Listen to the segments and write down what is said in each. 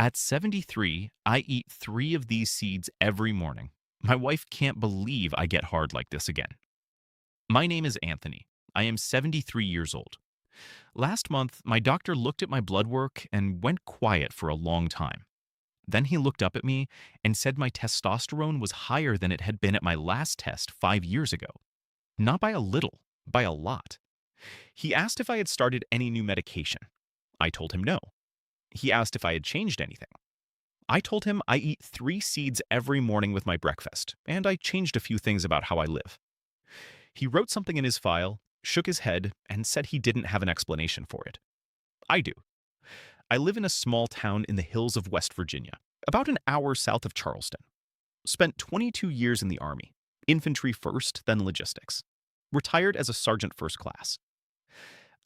At 73, I eat 3 of these seeds every morning. My wife can't believe I get hard like this again. My name is Anthony. I am 73 years old. Last month, my doctor looked at my blood work and went quiet for a long time. Then he looked up at me and said my testosterone was higher than it had been at my last test 5 years ago. Not by a little, by a lot. He asked if I had started any new medication. I told him no. He asked if I had changed anything. I told him I eat 3 seeds every morning with my breakfast, and I changed a few things about how I live. He wrote something in his file, shook his head, and said he didn't have an explanation for it. I do. I live in a small town in the hills of West Virginia, about an hour south of Charleston. Spent 22 years in the Army, infantry first, then logistics. Retired as a sergeant first class.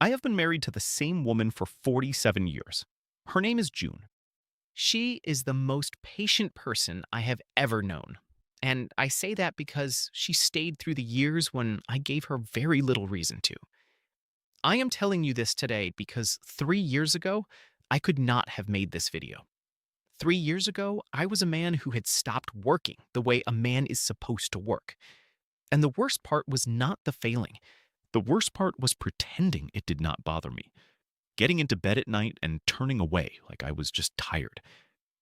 I have been married to the same woman for 47 years. Her name is June. She is the most patient person I have ever known. And I say that because she stayed through the years when I gave her very little reason to. I am telling you this today because 3 years ago, I could not have made this video. 3 years ago, I was a man who had stopped working the way a man is supposed to work. And the worst part was not the failing. The worst part was pretending it did not bother me. Getting into bed at night and turning away like I was just tired.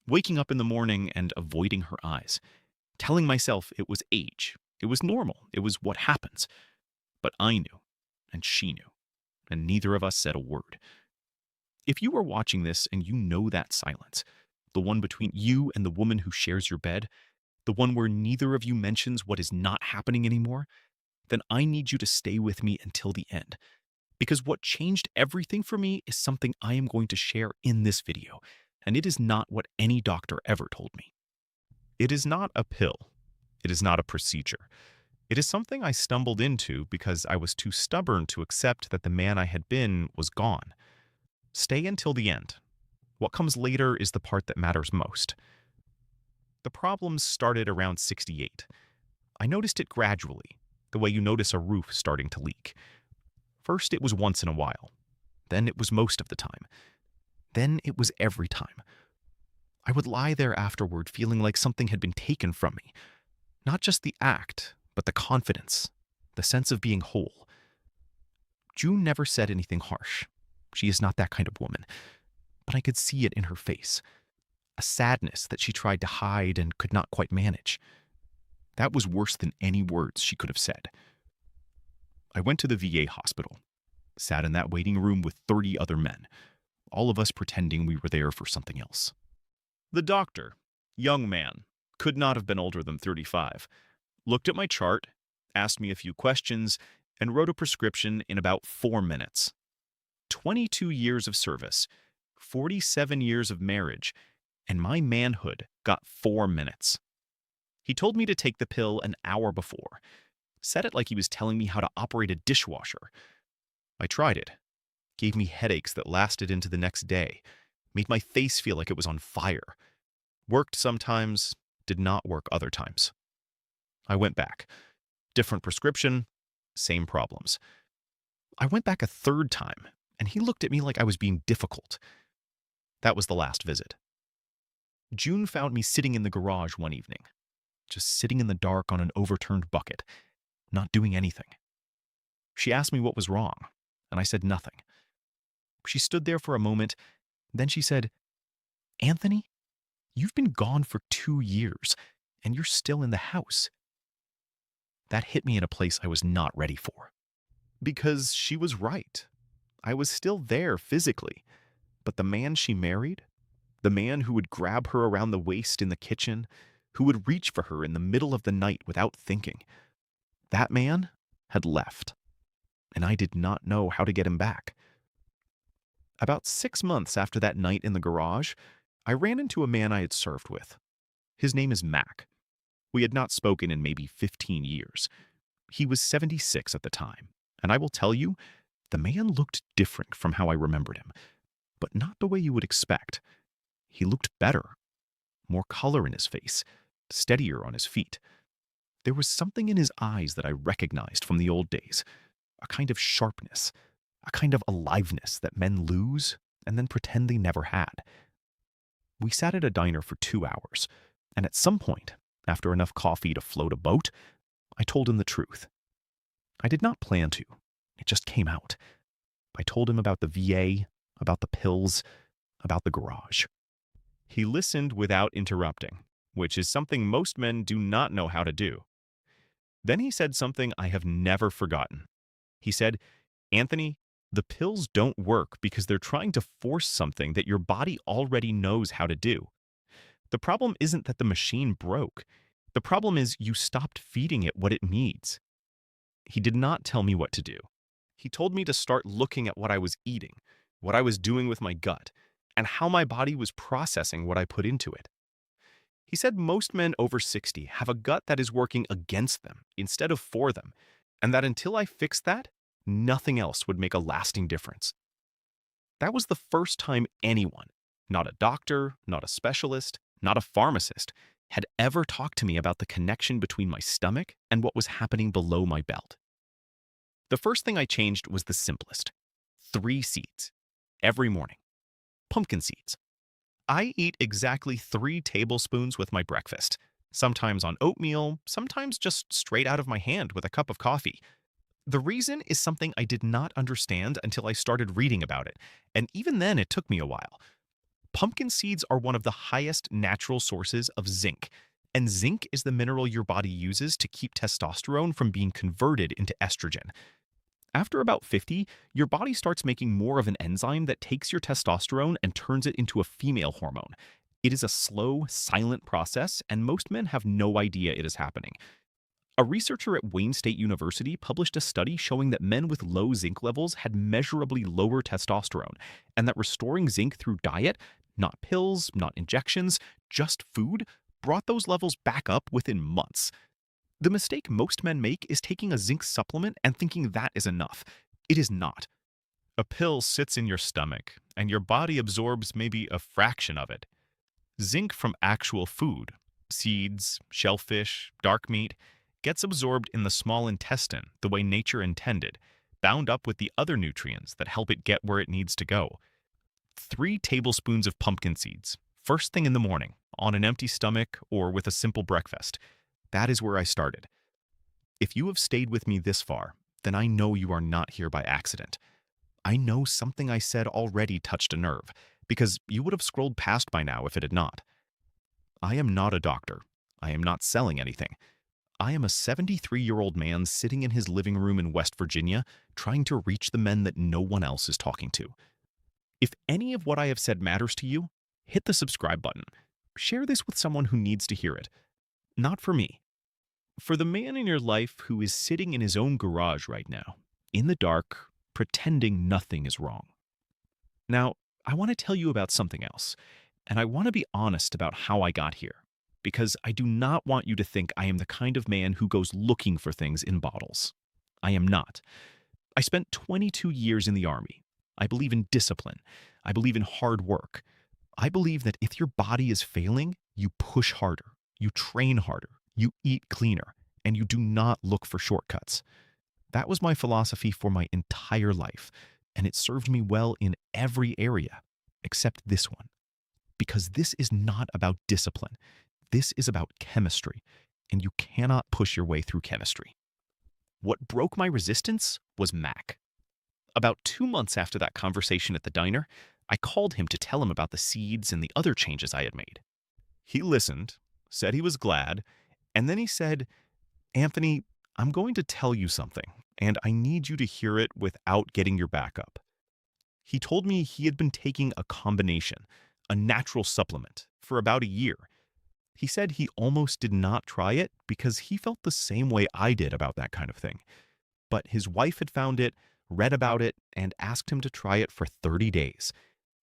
Waking up in the morning and avoiding her eyes. Telling myself it was age. It was normal. It was what happens. But I knew, and she knew, and neither of us said a word. If you are watching this and you know that silence, the one between you and the woman who shares your bed, the one where neither of you mentions what is not happening anymore, then I need you to stay with me until the end. Because what changed everything for me is something I am going to share in this video, and it is not what any doctor ever told me. It is not a pill. It is not a procedure. It is something I stumbled into because I was too stubborn to accept that the man I had been was gone. Stay until the end. What comes later is the part that matters most. The problems started around 68. I noticed it gradually, the way you notice a roof starting to leak. First, it was once in a while. Then it was most of the time. Then it was every time. I would lie there afterward feeling like something had been taken from me. Not just the act, but the confidence, the sense of being whole. June never said anything harsh. She is not that kind of woman. But I could see it in her face. A sadness that she tried to hide and could not quite manage. That was worse than any words she could have said. I went to the VA hospital, sat in that waiting room with 30 other men, all of us pretending we were there for something else. The doctor, young man, could not have been older than 35, looked at my chart, asked me a few questions, and wrote a prescription in about 4 minutes. 22 years of service, 47 years of marriage, and my manhood got 4 minutes. He told me to take the pill an hour before, said it like he was telling me how to operate a dishwasher. I tried it. Gave me headaches that lasted into the next day, made my face feel like it was on fire. Worked sometimes, did not work other times. I went back. Different prescription, same problems. I went back a third time, and he looked at me like I was being difficult. That was the last visit. June found me sitting in the garage one evening, just sitting in the dark on an overturned bucket, not doing anything. She asked me what was wrong, and I said nothing. She stood there for a moment, then she said, "Anthony, you've been gone for 2 years, and you're still in the house." That hit me in a place I was not ready for. Because she was right. I was still there physically, but the man she married, the man who would grab her around the waist in the kitchen, who would reach for her in the middle of the night without thinking, that man had left, and I did not know how to get him back. About 6 months after that night in the garage, I ran into a man I had served with. His name is Mac. We had not spoken in maybe 15 years. He was 76 at the time, and I will tell you, the man looked different from how I remembered him, but not the way you would expect. He looked better, more color in his face, steadier on his feet. There was something in his eyes that I recognized from the old days, a kind of sharpness, a kind of aliveness that men lose and then pretend they never had. We sat at a diner for 2 hours, and at some point, after enough coffee to float a boat, I told him the truth. I did not plan to. It just came out. I told him about the VA, about the pills, about the garage. He listened without interrupting, which is something most men do not know how to do. Then he said something I have never forgotten. He said, "Anthony, the pills don't work because they're trying to force something that your body already knows how to do. The problem isn't that the machine broke. The problem is you stopped feeding it what it needs." He did not tell me what to do. He told me to start looking at what I was eating, what I was doing with my gut, and how my body was processing what I put into it. He said most men over 60 have a gut that is working against them instead of for them, and that until I fixed that, nothing else would make a lasting difference. That was the first time anyone, not a doctor, not a specialist, not a pharmacist, had ever talked to me about the connection between my stomach and what was happening below my belt. The first thing I changed was the simplest: 3 seeds. Every morning. Pumpkin seeds. I eat exactly 3 tablespoons with my breakfast, sometimes on oatmeal, sometimes just straight out of my hand with a cup of coffee. The reason is something I did not understand until I started reading about it, and even then it took me a while. Pumpkin seeds are one of the highest natural sources of zinc, and zinc is the mineral your body uses to keep testosterone from being converted into estrogen. After about 50, your body starts making more of an enzyme that takes your testosterone and turns it into a female hormone. It is a slow, silent process, and most men have no idea it is happening. A researcher at Wayne State University published a study showing that men with low zinc levels had measurably lower testosterone, and that restoring zinc through diet, not pills, not injections, just food, brought those levels back up within months. The mistake most men make is taking a zinc supplement and thinking that is enough. It is not. A pill sits in your stomach, and your body absorbs maybe a fraction of it. Zinc from actual food, seeds, shellfish, dark meat, gets absorbed in the small intestine the way nature intended, bound up with the other nutrients that help it get where it needs to go. 3 tablespoons of pumpkin seeds, first thing in the morning, on an empty stomach or with a simple breakfast. That is where I started. If you have stayed with me this far, then I know you are not here by accident. I know something I said already touched a nerve, because you would have scrolled past by now if it had not. I am not a doctor. I am not selling anything. I am a 73-year-old man sitting in his living room in West Virginia, trying to reach the men that no one else is talking to. If any of what I have said matters to you, hit the subscribe button. Share this with someone who needs to hear it. Not for me. For the man in your life who is sitting in his own garage right now, in the dark, pretending nothing is wrong. Now, I want to tell you about something else, and I want to be honest about how I got here, because I do not want you to think I am the kind of man who goes looking for things in bottles. I am not. I spent 22 years in the Army. I believe in discipline. I believe in hard work. I believe that if your body is failing, you push harder, you train harder, you eat cleaner, and you do not look for shortcuts. That was my philosophy for my entire life, and it served me well in every area, except this one. Because this is not about discipline. This is about chemistry, and you cannot push your way through chemistry. What broke my resistance was Mac. About 2 months after that conversation at the diner, I called him to tell him about the seeds and the other changes I had made. He listened, said he was glad, and then he said, "Anthony, I'm going to tell you something, and I need you to hear it without getting your back up." He told me he had been taking a combination, a natural supplement, for about a year. He said he almost did not try it because he felt the same way I did about that kind of thing. But his wife had found it, read about it, and asked him to try it for 30 days.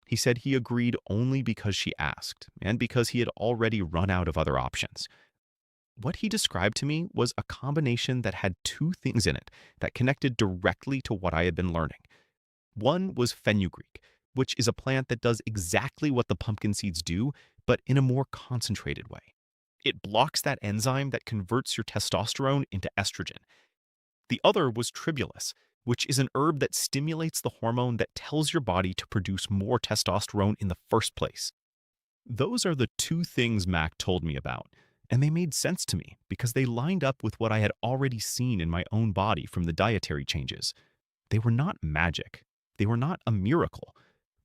He said he agreed only because she asked, and because he had already run out of other options. What he described to me was a combination that had 2 things in it that connected directly to what I had been learning. One was fenugreek, which is a plant that does exactly what the pumpkin seeds do, but in a more concentrated way. It blocks that enzyme that converts your testosterone into estrogen. The other was tribulus, which is an herb that stimulates the hormone that tells your body to produce more testosterone in the first place. Those are the two things Mac told me about, and they made sense to me because they lined up with what I had already seen in my own body from the dietary changes. They were not magic. They were not a miracle.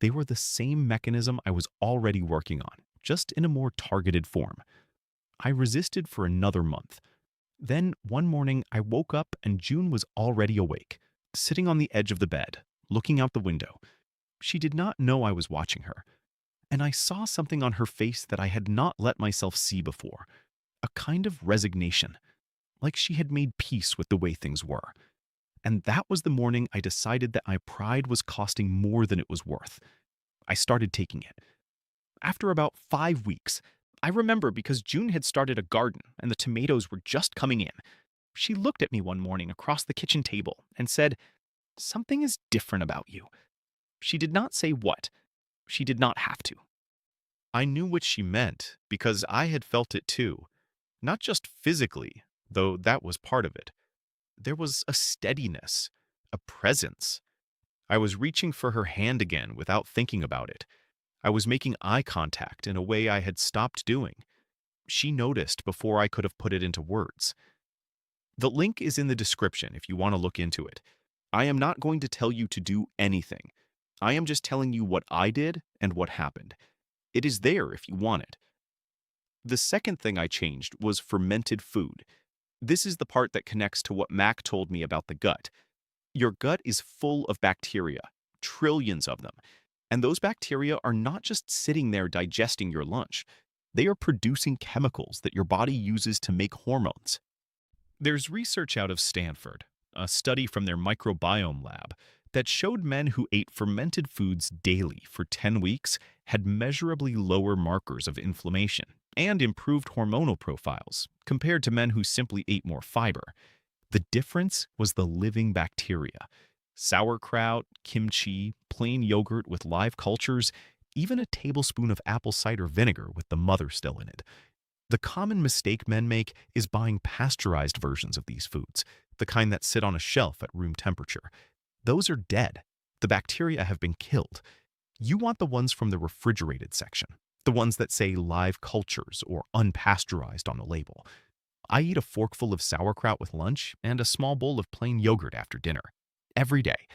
They were the same mechanism I was already working on, just in a more targeted form. I resisted for another month. Then, one morning, I woke up and June was already awake, sitting on the edge of the bed, looking out the window. She did not know I was watching her, and I saw something on her face that I had not let myself see before, a kind of resignation, like she had made peace with the way things were. And that was the morning I decided that my pride was costing more than it was worth. I started taking it. After about 5 weeks, I remember because June had started a garden and the tomatoes were just coming in. She looked at me one morning across the kitchen table and said, "Something is different about you." She did not say what. She did not have to. I knew what she meant because I had felt it too. Not just physically, though that was part of it. There was a steadiness, a presence. I was reaching for her hand again without thinking about it. I was making eye contact in a way I had stopped doing. She noticed before I could have put it into words. The link is in the description if you want to look into it. I am not going to tell you to do anything. I am just telling you what I did and what happened. It is there if you want it. The second thing I changed was fermented food. This is the part that connects to what Mac told me about the gut. Your gut is full of bacteria, trillions of them. And those bacteria are not just sitting there digesting your lunch. They are producing chemicals that your body uses to make hormones. There's research out of Stanford, a study from their microbiome lab, that showed men who ate fermented foods daily for 10 weeks had measurably lower markers of inflammation and improved hormonal profiles compared to men who simply ate more fiber. The difference was the living bacteria. Sauerkraut, kimchi, plain yogurt with live cultures, even a tablespoon of apple cider vinegar with the mother still in it. The common mistake men make is buying pasteurized versions of these foods, the kind that sit on a shelf at room temperature. Those are dead. The bacteria have been killed. You want the ones from the refrigerated section, the ones that say live cultures or unpasteurized on the label. I eat a forkful of sauerkraut with lunch and a small bowl of plain yogurt after dinner. Every day.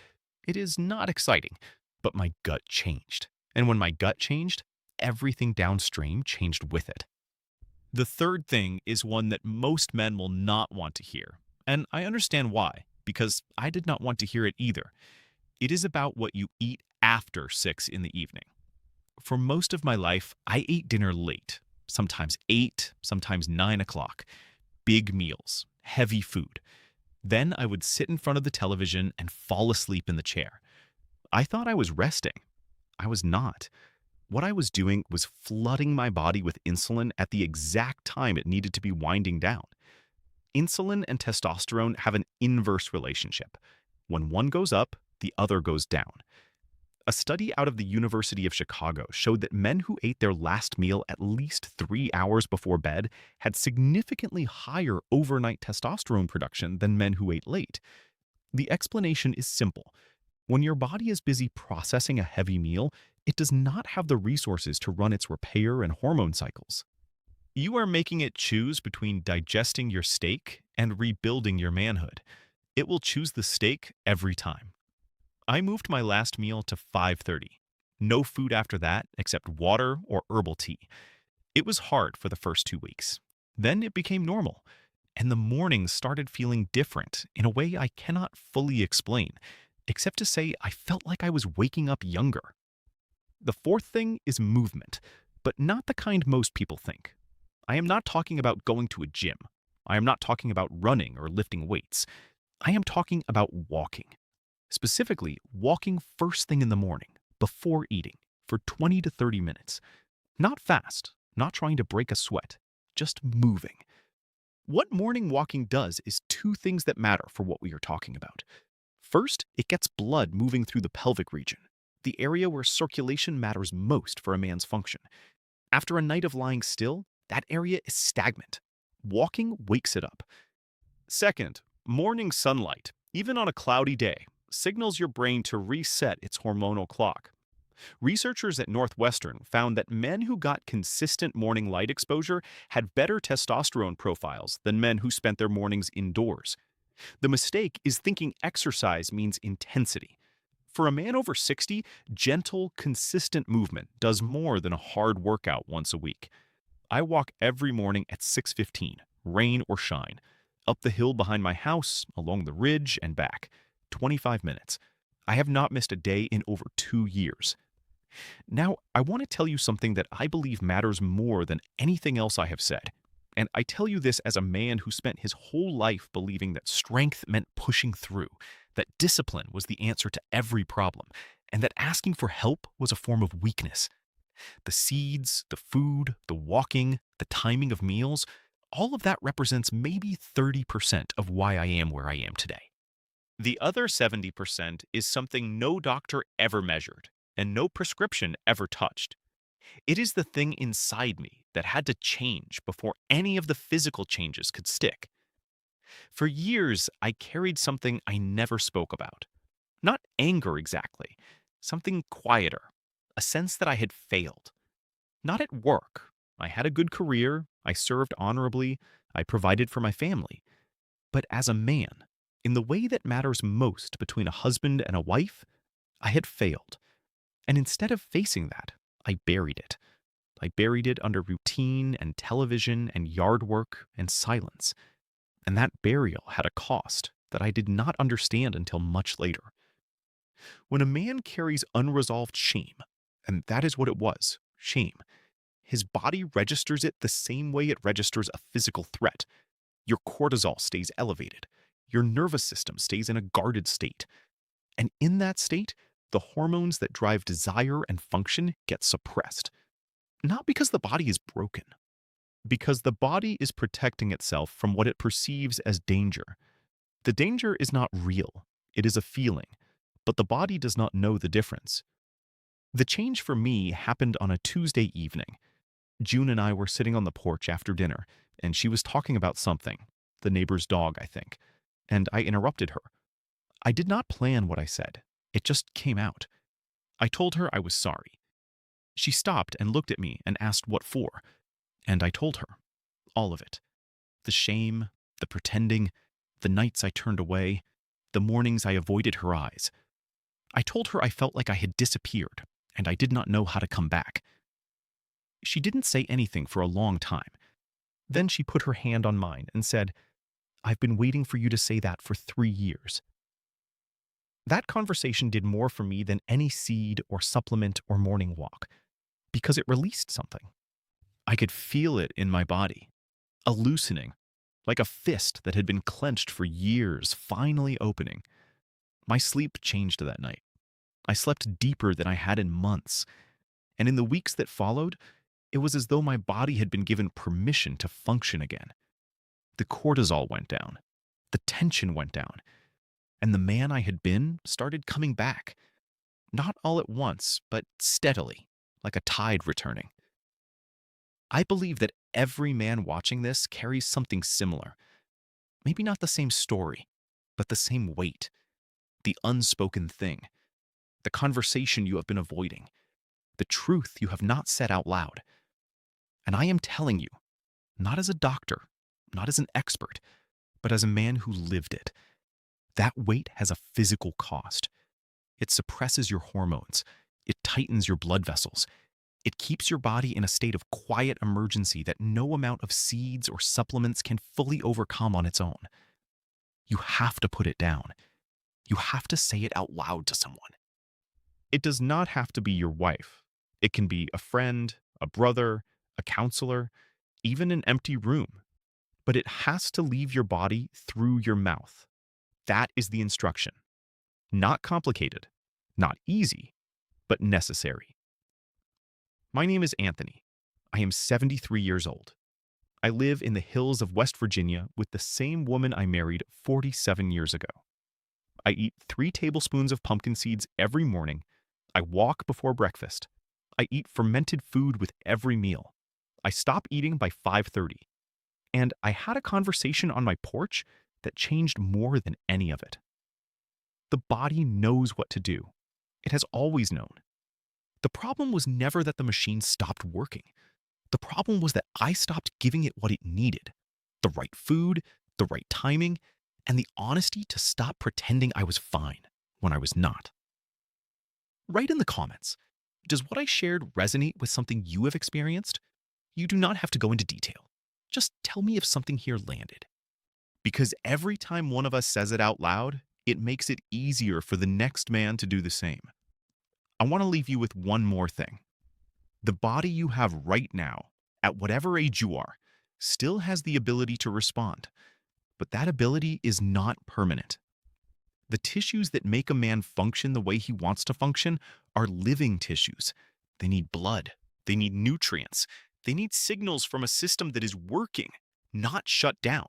It is not exciting, but my gut changed. And when my gut changed, everything downstream changed with it. The third thing is one that most men will not want to hear. And I understand why, because I did not want to hear it either. It is about what you eat after 6 in the evening. For most of my life, I ate dinner late, sometimes 8, sometimes 9 o'clock. Big meals, heavy food. Then I would sit in front of the television and fall asleep in the chair. I thought I was resting. I was not. What I was doing was flooding my body with insulin at the exact time it needed to be winding down. Insulin and testosterone have an inverse relationship. When one goes up, the other goes down. A study out of the University of Chicago showed that men who ate their last meal at least 3 hours before bed had significantly higher overnight testosterone production than men who ate late. The explanation is simple. When your body is busy processing a heavy meal, it does not have the resources to run its repair and hormone cycles. You are making it choose between digesting your steak and rebuilding your manhood. It will choose the steak every time. I moved my last meal to 5:30. No food after that except water or herbal tea. It was hard for the first 2 weeks. Then it became normal, and the mornings started feeling different in a way I cannot fully explain, except to say I felt like I was waking up younger. The fourth thing is movement, but not the kind most people think. I am not talking about going to a gym. I am not talking about running or lifting weights. I am talking about walking. Specifically, walking first thing in the morning, before eating, for 20 to 30 minutes. Not fast, not trying to break a sweat, just moving. What morning walking does is two things that matter for what we are talking about. First, it gets blood moving through the pelvic region, the area where circulation matters most for a man's function. After a night of lying still, that area is stagnant. Walking wakes it up. Second, morning sunlight, even on a cloudy day, signals your brain to reset its hormonal clock. Researchers at Northwestern found that men who got consistent morning light exposure had better testosterone profiles than men who spent their mornings indoors. The mistake is thinking exercise means intensity. For a man over 60, gentle, consistent movement does more than a hard workout once a week. I walk every morning at 6:15, rain or shine, up the hill behind my house, along the ridge, and back. 25 minutes. I have not missed a day in over 2 years. Now, I want to tell you something that I believe matters more than anything else I have said. And I tell you this as a man who spent his whole life believing that strength meant pushing through, that discipline was the answer to every problem, and that asking for help was a form of weakness. The seeds, the food, the walking, the timing of meals, all of that represents maybe 30% of why I am where I am today. The other 70% is something no doctor ever measured and no prescription ever touched. It is the thing inside me that had to change before any of the physical changes could stick. For years, I carried something I never spoke about. Not anger exactly, something quieter, a sense that I had failed. Not at work. I had a good career, I served honorably, I provided for my family. But as a man, in the way that matters most between a husband and a wife, I had failed. And instead of facing that, I buried it. I buried it under routine and television and yard work and silence. And that burial had a cost that I did not understand until much later. When a man carries unresolved shame, and that is what it was, shame, his body registers it the same way it registers a physical threat. Your cortisol stays elevated. Your nervous system stays in a guarded state. And in that state, the hormones that drive desire and function get suppressed. Not because the body is broken, because the body is protecting itself from what it perceives as danger. The danger is not real, it is a feeling, but the body does not know the difference. The change for me happened on a Tuesday evening. June and I were sitting on the porch after dinner, and she was talking about something, the neighbor's dog, I think, and I interrupted her. I did not plan what I said, it just came out. I told her I was sorry. She stopped and looked at me and asked what for, and I told her. All of it. The shame, the pretending, the nights I turned away, the mornings I avoided her eyes. I told her I felt like I had disappeared, and I did not know how to come back. She didn't say anything for a long time. Then she put her hand on mine and said, "I've been waiting for you to say that for 3 years." That conversation did more for me than any seed or supplement or morning walk, because it released something. I could feel it in my body, a loosening, like a fist that had been clenched for years finally opening. My sleep changed that night. I slept deeper than I had in months, and in the weeks that followed, it was as though my body had been given permission to function again. The cortisol went down, the tension went down, and the man I had been started coming back. Not all at once, but steadily, like a tide returning. I believe that every man watching this carries something similar. Maybe not the same story, but the same weight. The unspoken thing. The conversation you have been avoiding. The truth you have not said out loud. And I am telling you, not as a doctor, not as an expert, but as a man who lived it. That weight has a physical cost. It suppresses your hormones. It tightens your blood vessels. It keeps your body in a state of quiet emergency that no amount of seeds or supplements can fully overcome on its own. You have to put it down. You have to say it out loud to someone. It does not have to be your wife. It can be a friend, a brother, a counselor, even an empty room. But it has to leave your body through your mouth. That is the instruction. Not complicated, not easy, but necessary. My name is Anthony. I am 73 years old. I live in the hills of West Virginia with the same woman I married 47 years ago. I eat 3 tablespoons of pumpkin seeds every morning. I walk before breakfast. I eat fermented food with every meal. I stop eating by 5:30. And I had a conversation on my porch that changed more than any of it. The body knows what to do. It has always known. The problem was never that the machine stopped working. The problem was that I stopped giving it what it needed: the right food, the right timing, and the honesty to stop pretending I was fine when I was not. Write in the comments, does what I shared resonate with something you have experienced? You do not have to go into detail. Just tell me if something here landed. Because every time one of us says it out loud, it makes it easier for the next man to do the same. I want to leave you with one more thing. The body you have right now, at whatever age you are, still has the ability to respond, but that ability is not permanent. The tissues that make a man function the way he wants to function are living tissues. They need blood, they need nutrients, they need signals from a system that is working, not shut down.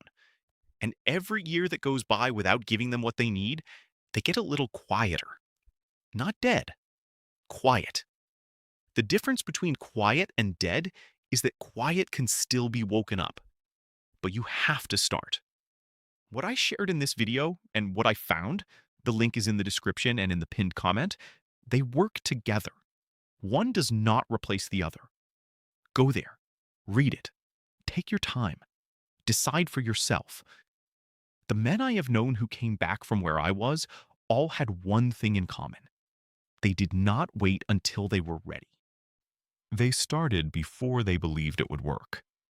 And every year that goes by without giving them what they need, they get a little quieter. Not dead, quiet. The difference between quiet and dead is that quiet can still be woken up, but you have to start. What I shared in this video and what I found, the link is in the description and in the pinned comment, they work together. One does not replace the other. Go there, read it, take your time, decide for yourself. The men I have known who came back from where I was all had one thing in common. They did not wait until they were ready. They started before they believed it would work.